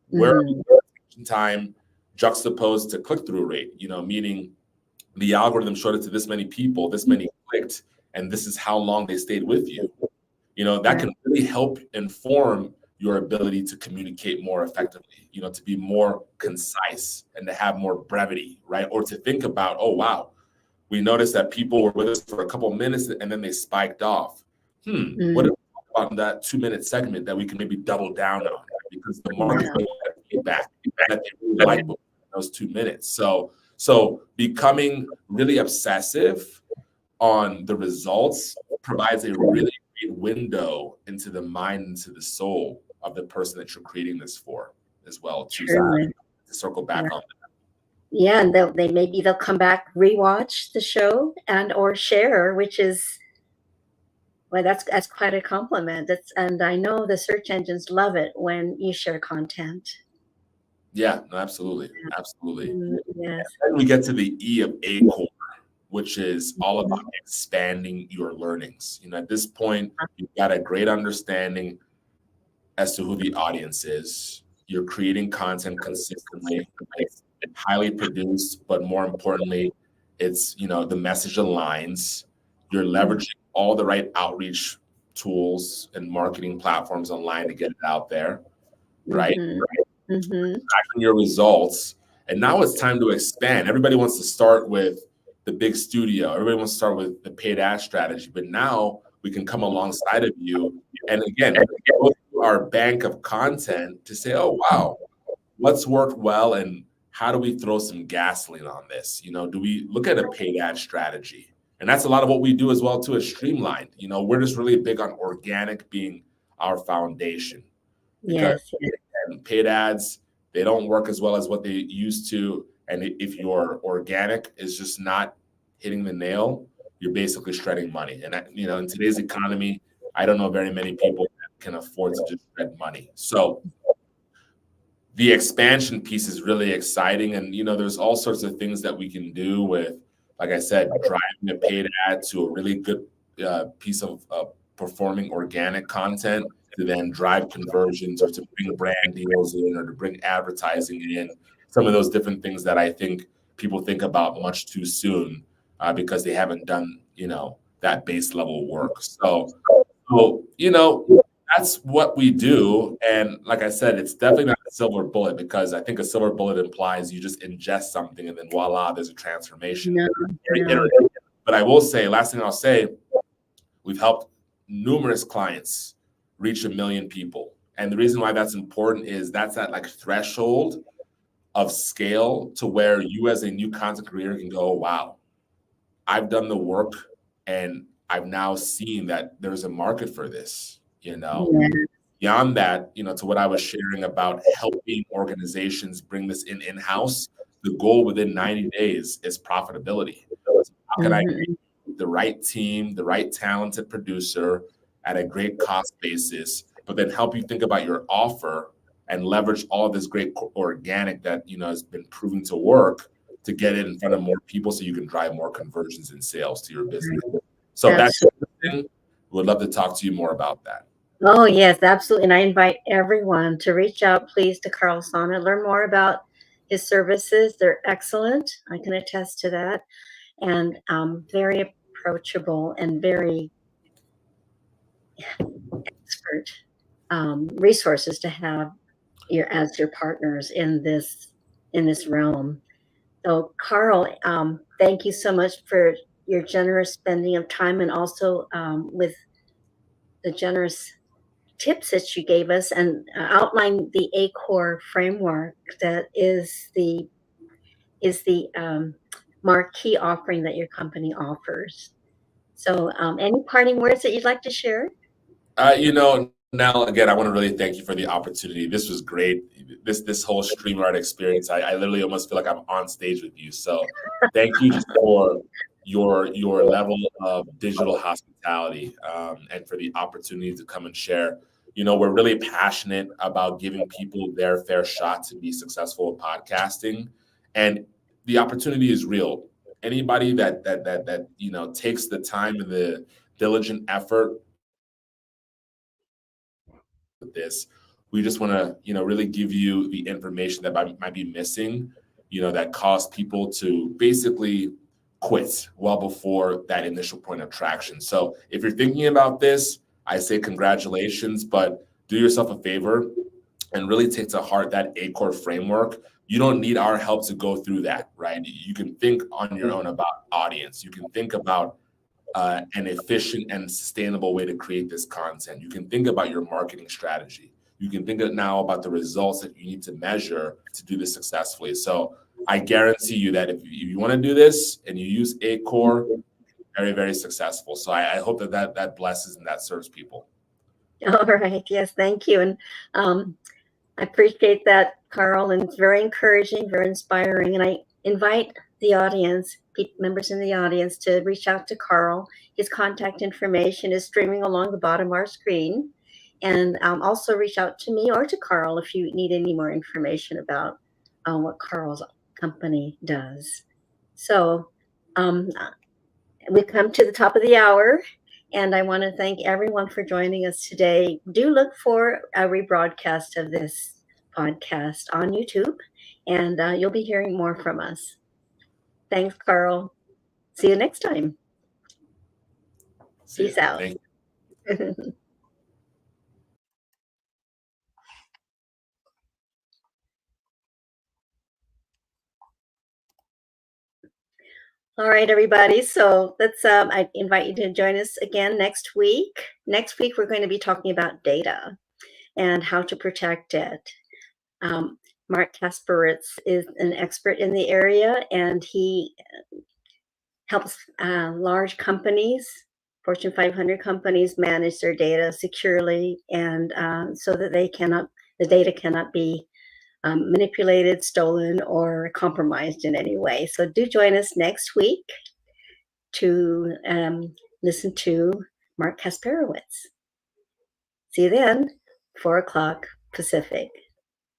Where retention time juxtaposed to click-through rate, you know, meaning the algorithm showed it to this many people, this many clicked, and this is how long they stayed with you. You know, that can really help inform your ability to communicate more effectively, you know, to be more concise and to have more brevity, right? Or to think about, oh, wow, we noticed that people were with us for a couple of minutes and then they spiked off. What if we talk about in that 2-minute segment that we can maybe double down on, because the market feedback that they really like those 2 minutes. So becoming really obsessive on the results provides a really great window into the mind, into the soul of the person that you're creating this for as well. To circle back on that. Yeah, and they'll come back, rewatch the show, and or share, which is, well, that's quite a compliment. And I know the search engines love it when you share content. Yeah, no, absolutely. Yes. And then we get to the E of A core, which is all about expanding your learnings. You know, at this point, you've got a great understanding as to who the audience is. You're creating content consistently. It's highly produced, but more importantly, it's, you know, the message aligns. You're leveraging all the right outreach tools and marketing platforms online to get it out there, right? Tracking your results. And now it's time to expand. Everybody wants to start with the big studio. Everybody wants to start with the paid ad strategy. But now we can come alongside of you. And again, go through our bank of content to say, oh, wow, what's worked well and how do we throw some gasoline on this? You know, do we look at a paid ad strategy? And that's a lot of what we do as well too, as Streamlined. You know, we're just really big on organic being our foundation. because Yes, yes. paid ads, they don't work as well as what they used to. And if your organic is just not hitting the nail, you're basically shredding money. And in today's economy, I don't know very many people that can afford to just shred money. So the expansion piece is really exciting. And, there's all sorts of things that we can do with, like I said, driving a paid ad to a really good piece of performing organic content to then drive conversions or to bring brand deals in or to bring advertising in. Some of those different things that I think people think about much too soon because they haven't done, that base level work. So, that's what we do. And like I said, it's definitely not a silver bullet because I think a silver bullet implies you just ingest something and then voila, there's a transformation. No, Very no. iterative. But I will say, last thing I'll say, we've helped numerous clients reach 1 million people. And the reason why that's important is that's that like threshold of scale to where you as a new content creator can go, wow, I've done the work and I've now seen that there's a market for this, Yeah. Beyond that, to what I was sharing about helping organizations bring this in-house, the goal within 90 days is profitability. So how can I Mhm. get the right team, the right talented producer at a great cost basis, but then help you think about your offer and leverage all this great organic that has been proven to work to get it in front of more people so you can drive more conversions and sales to your business. So that's Absolutely. the thing. Would love to talk to you more about that. Oh, yes, absolutely. And I invite everyone to reach out, please, to Karl Sona, learn more about his services. They're excellent. I can attest to that. And very approachable and very expert resources to have as your partners in this realm. So, Karl, thank you so much for your generous spending of time and also with the generous tips that you gave us and outlined the ACORE framework that is the marquee offering that your company offers. So, any parting words that you'd like to share? Nell, again, I want to really thank you for the opportunity. This was great. This whole StreamYard experience, I literally almost feel like I'm on stage with you. So thank you just for your level of digital hospitality and for the opportunity to come and share. We're really passionate about giving people their fair shot to be successful in podcasting, and the opportunity is real. Anybody that takes the time and the diligent effort with this. We just want to, really give you the information that might be missing, that caused people to basically quit well before that initial point of traction. So if you're thinking about this, I say congratulations, but do yourself a favor and really take to heart that ACORE framework. You don't need our help to go through that, right? You can think on your own about audience. You can think about an efficient and sustainable way to create this content. You can think about your marketing strategy. You can think now about the results that you need to measure to do this successfully. So I guarantee you that if you want to do this and you use ACORE, very, very successful. So I hope that blesses and that serves people. All right. Yes, thank you. And I appreciate that, Karl, and it's very encouraging, very inspiring. And I invite the audience, members in the audience, to reach out to Karl. His contact information is streaming along the bottom of our screen. And also reach out to me or to Karl if you need any more information about what Karl's company does. So we've come to the top of the hour. And I want to thank everyone for joining us today. Do look for a rebroadcast of this podcast on YouTube, and you'll be hearing more from us. Thanks, Karl. See you next time. Peace out. Thank you. All right, everybody. So let's. I invite you to join us again next week. Next week, we're going to be talking about data and how to protect it. Mark Kasperitz is an expert in the area, and he helps large companies Fortune 500 companies manage their data securely, and so that the data cannot be manipulated, stolen, or compromised in any way. So do join us next week to listen to Mark Kasperowitz. See you then, 4 o'clock Pacific.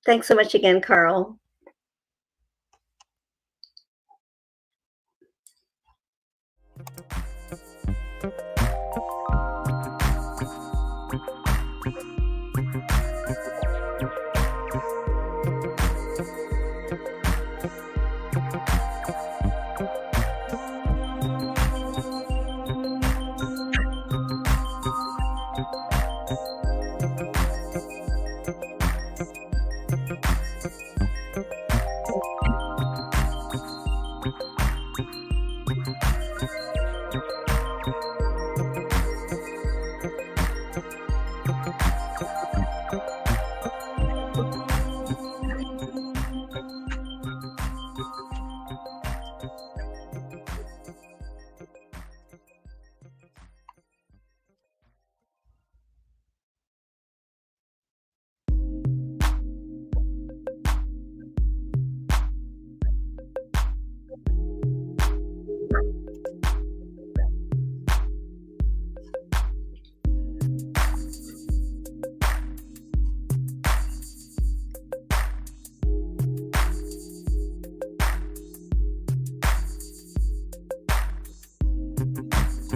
Thanks so much again, Karl.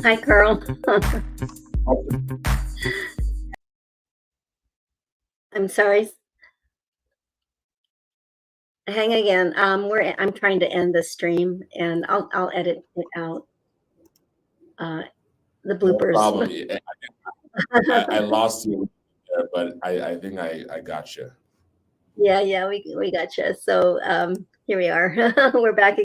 Hi, Karl. I'm sorry. Hang again. I'm trying to end the stream, and I'll edit it out. The bloopers. No problem. I lost you there, but I think I got you. Yeah, we got you. So here we are. We're back again.